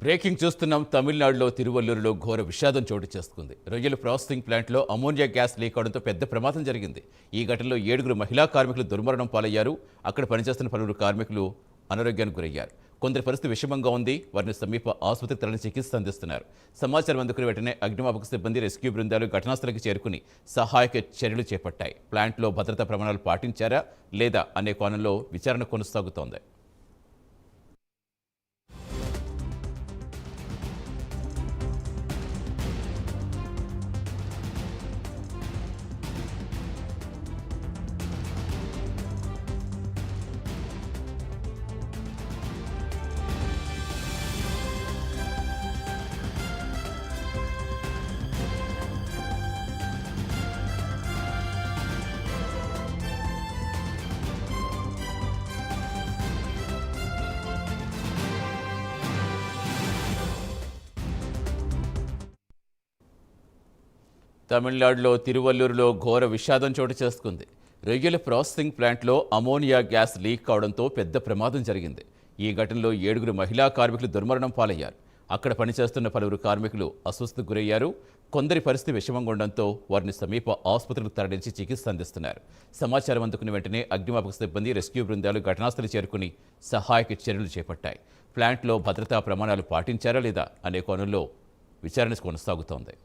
Breaking చూస్తున్నాం. తమిళనాడులో తిరువల్లూరులో ఘోర విషాదం చోటు చేసుకుంది. రొయ్యల ప్రాసెసింగ్ ప్లాంట్లో అమోనియా గ్యాస్ లీక్ అవడంతో పెద్ద ప్రమాదం జరిగింది. ఈ ఘటనలో 7 మహిళా కార్మికులు దుర్మరణం పాలయ్యారు. అక్కడ పనిచేస్తున్న పలువురు కార్మికులు అనారోగ్యానికి గురయ్యారు. కొందరి పరిస్థితి విషమంగా ఉంది. వారిని సమీప ఆసుపత్రికి తరలించి చికిత్స అందిస్తున్నారు. సమాచారం అందుకుని వెంటనే అగ్నిమాపక సిబ్బంది, రెస్క్యూ బృందాలు ఘటనాస్థలికి చేరుకుని సహాయక చర్యలు చేపట్టాయి. ప్లాంట్లో భద్రతా ప్రమాణాలు పాటించారా లేదా అనే కోణంలో విచారణ కొనసాగుతోంది. తమిళనాడులో తిరువల్లూరులో ఘోర విషాదం చోటు చేసుకుంది. రొయ్యల ప్రాసెసింగ్ ప్లాంట్లో అమోనియా గ్యాస్ లీక్ కావడంతో పెద్ద ప్రమాదం జరిగింది. ఈ ఘటనలో 7 మహిళా కార్మికులు దుర్మరణం పాలయ్యారు. అక్కడ పనిచేస్తున్న పలువురు కార్మికులు అస్వస్థతకు గురయ్యారు. కొందరి పరిస్థితి విషమంగా ఉండడంతో వారిని సమీప ఆసుపత్రికి తరలించి చికిత్స అందిస్తున్నారు. సమాచారం అందుకున్న వెంటనే అగ్నిమాపక సిబ్బంది, రెస్క్యూ బృందాలు ఘటనాస్థలి చేరుకుని సహాయక చర్యలు చేపట్టాయి. ప్లాంట్లో భద్రతా ప్రమాణాలు పాటించారా లేదా అనే కోణంలో విచారణ కొనసాగుతోంది.